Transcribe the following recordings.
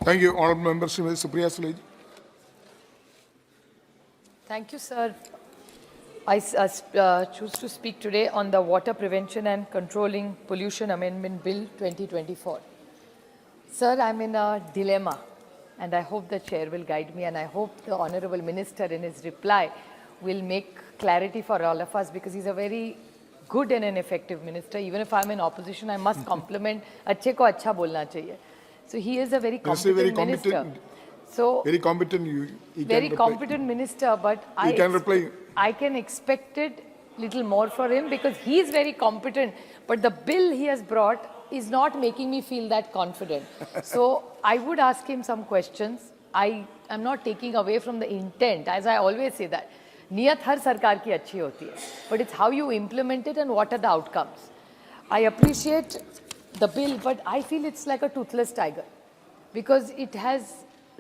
Thank you, Honourable Member Supriya Sule. Thank you, sir. I choose to speak today on the Water Prevention and Controlling Pollution Amendment Bill 2024. Sir, I'm in a dilemma, and I hope the chair will guide me, and I hope the Honourable Minister in his reply will make clarity for all of us, because he's a very good and an effective minister. Even if I'm in opposition, I must compliment. Achhe ko acha bolna chahiye. So he is a very competent minister. So very competent. Very competent minister, but I can expect it little more for him, because he is very competent. But the bill he has brought is not making me feel that confident. So I would ask him some questions. I am not taking away from the intent, as I always say that. Niyat har sarkar ki achhi hoti hai, but it's how you implement it and what are the outcomes. I appreciate the bill, but I feel it's like a toothless tiger, because it has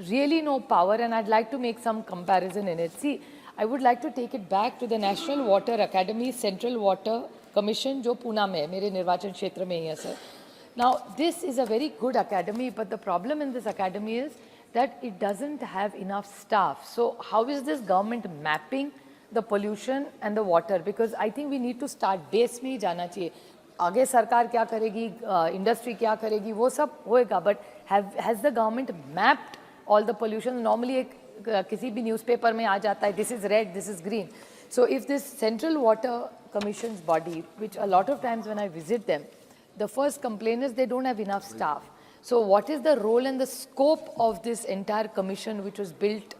really no power, and I'd like to make some comparison in it. See, I would like to take it back to the National Water Academy Central Water Commission, जो पूना में है, मेरे निर्वाचन क्षेत्र में ही है, sir. Now, this is a very good academy, but the problem in this academy is that it doesn't have enough staff. So how is this government mapping the pollution and the water? Because I think we need to start base में ही जाना चाहिए. आगे सरकार क्या करेगी, industry क्या करेगी, वो सब होएगा. But has the government mapped all the pollution? Normally किसी भी newspaper में आ जाता है, this is red, this is green. So if this Central Water Commission's body, which a lot of times when I visit them, the first complaint is they don't have enough staff. So what is the role and the scope of this entire commission which was built,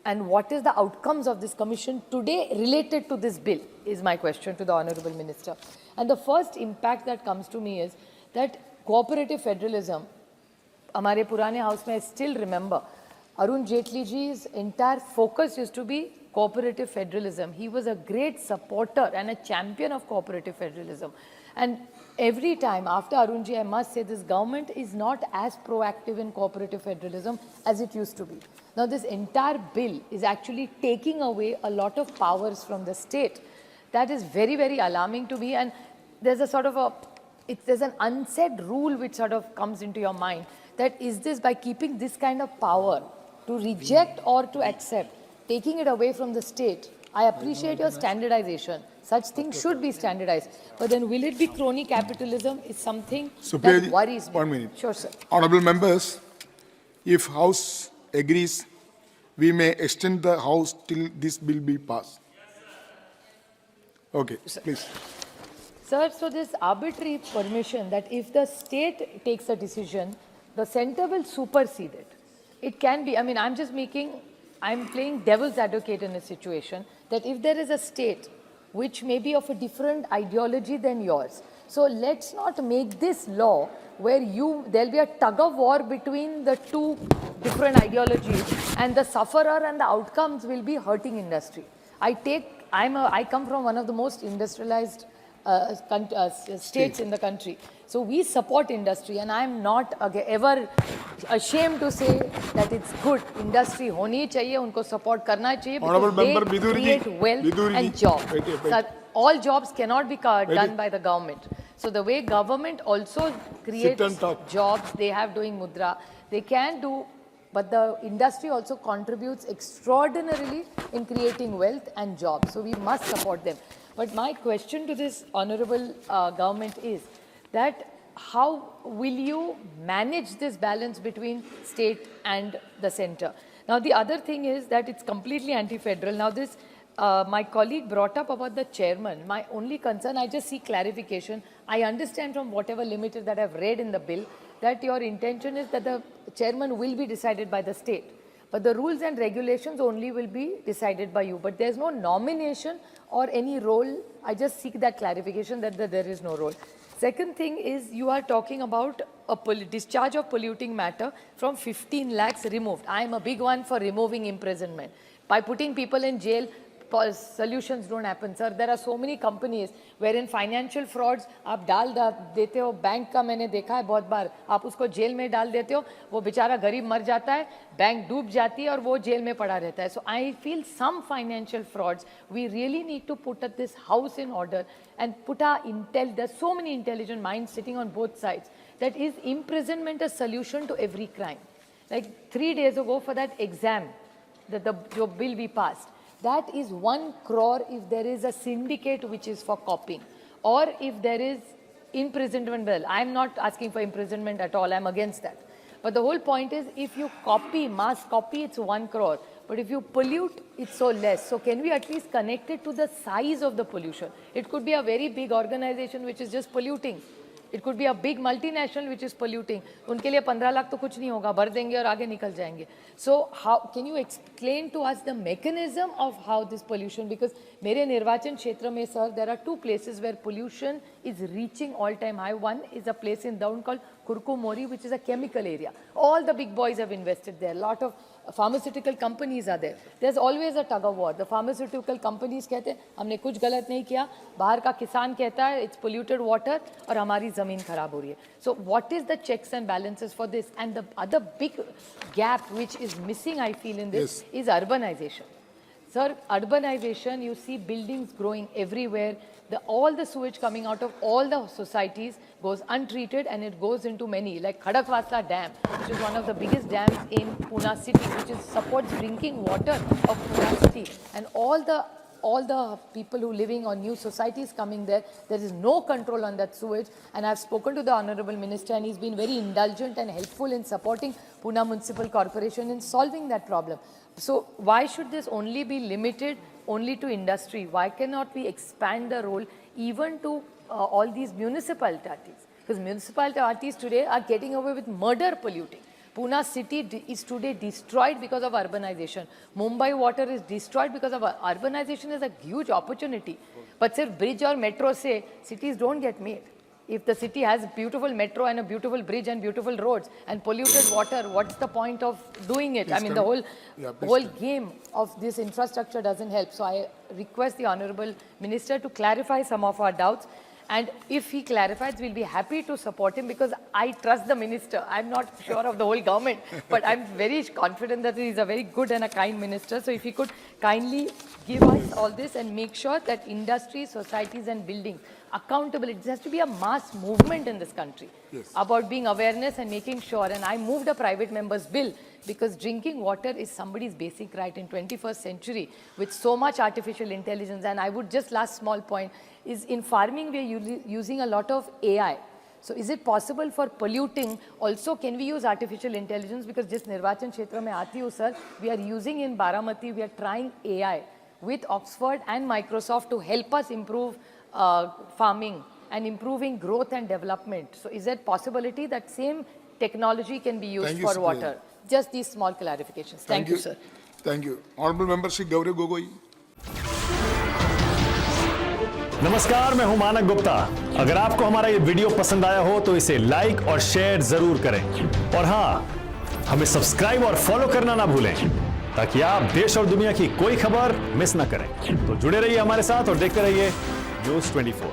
and what is the outcomes of this commission today related to this bill, is my question to the Honourable Minister. And the first impact that comes to me is that cooperative federalism, हमारे पुराने house में I still remember, Arun Jaitley ji's entire focus used to be cooperative federalism. He was a great supporter and a champion of cooperative federalism. And every time after Arunji, I must say this government is not as proactive in cooperative federalism as it used to be. Now this entire bill is actually taking away a lot of powers from the state. That is very, very alarming to me. And there's a sort of there's an unsaid rule which sort of comes into your mind, that is this, by keeping this kind of power to reject or to accept, taking it away from the state. I appreciate your standardization. Such things should be standardized. But then will it be crony capitalism is something that worries me. 1 minute. Sure, sir. Honourable members, if House agrees, we may extend the House till this bill be passed. Okay, please. Sir, so this arbitrary permission that if the state takes a decision, the center will supersede it. It can be, I mean, I'm playing devil's advocate in a situation that if there is a state which may be of a different ideology than yours, so let's not make this law where there'll be a tug of war between the two different ideologies, and the sufferer and the outcomes will be hurting industry. I come from one of the most industrialized states in the country. So we support industry, and I'm not ever ashamed to say that it's good. Industry honi chahiye, unko support karna chahiye, because they create wealth and jobs. So all jobs cannot be done by the government. So the way government also creates jobs, they have doing mudra, they can do, but the industry also contributes extraordinarily in creating wealth and jobs. So we must support them. But my question to this honourable government is that how will you manage this balance between state and the centre? Now the other thing is that it's completely anti-federal. Now this, my colleague brought up about the chairman. My only concern, I just see clarification. I understand from whatever limited that I've read in the bill that your intention is that the chairman will be decided by the state. But the rules and regulations only will be decided by you. But there's no nomination or any role. I just seek that clarification that there is no role. Second thing is, you are talking about a discharge of polluting matter from 15 lakhs removed. I am a big one for removing imprisonment. By putting people in jail, solutions don't happen, sir. There are so many companies wherein financial frauds आप डाल देते हो. Bank का मैंने देखा है बहुत बार, आप उसको जेल में डाल देते हो, वो बेचारा गरीब मर जाता है, बैंक डूब जाती है और वो जेल में पड़ा रहता है. So I feel some financial frauds, we really need to put this house in order and put there's so many intelligent minds sitting on both sides. That is imprisonment a solution to every crime? like 3 days ago for that exam, that the bill we passed, that is 1 crore if there is a syndicate which is for copying, or if there is imprisonment bill. I'm not asking for imprisonment at all, I'm against that. But the whole point is, if you copy, mass copy, it's 1 crore. But if you pollute, it's so less. So can we at least connect it to the size of the pollution? It could be a very big organization which is just polluting. It could be a big multinational which is polluting. उनके लिए 15 लाख तो कुछ नहीं होगा, भर देंगे और आगे निकल जाएंगे. So how can you explain to us the mechanism of how this pollution? Because मेरे निर्वाचन क्षेत्र में, sir, there are 2 places where pollution is reaching all-time high. One is a place in Down called Kurkumori, which is a chemical area. All the big boys have invested there. A lot of pharmaceutical companies are there. There's always a tug of war. The pharmaceutical companies कहते हैं हमने कुछ गलत नहीं किया, बाहर का किसान कहता है it's polluted water और हमारी ज़मीन खराब हो रही है. So what is the checks and balances for this? And the other big gap which is missing, I feel, in this is urbanization. Sir, urbanization, you see buildings growing everywhere. All the sewage coming out of all the societies goes untreated and it goes into many, like Khadakwasla Dam, which is one of the biggest dams in Pune city, which supports drinking water of Pune city. And all the people who living on new societies coming there is no control on that sewage. And I've spoken to the Honorable Minister and he's been very indulgent and helpful in supporting Pune Municipal Corporation in solving that problem. So why should this only be limited only to industry? Why cannot we expand the role even to all these municipalities? Because municipalities today are getting away with murder polluting. Pune city is today destroyed because of urbanization. Mumbai water is destroyed because of urbanization. Is a huge opportunity. But sir, bridge or metro say cities don't get made. If the city has a beautiful metro and a beautiful bridge and beautiful roads and polluted water, what's the point of doing it? I mean, the whole game of this infrastructure doesn't help. So I request the Honorable Minister to clarify some of our doubts. And if he clarifies, we'll be happy to support him because I trust the minister. I'm not sure of the whole government, but I'm very confident that he's a very good and a kind minister. So if he could kindly give us all this and make sure that industry, societies and buildings, accountability, it has to be a mass movement in this country about being awareness and making sure. And I moved a private member's bill because drinking water is somebody's basic right in 21st century with so much artificial intelligence. And I would just last small point is in farming, we are using a lot of AI. So is it possible for polluting also, can we use artificial intelligence? Because just Nirvachan Kshetra mein aati hu, sir, we are using in Baramati, we are trying AI with Oxford and Microsoft to help us improve farming and improving growth and development. So is there possibility that same technology can be used for water? Just these small clarifications. Thank you, sir. Thank you. Honorable Member Shri Gaurav Gogoi. नमस्कार, मैं हूं मानक गुप्ता। अगर आपको हमारा ये video पसंद आया हो तो इसे लाइक और शेयर जरूर करें और हां, हमें सब्सक्राइब और फॉलो करना ना भूलें ताकि आप देश और दुनिया की कोई खबर मिस ना करें। तो जुड़े रहिए हमारे साथ और देखते रहिए News24।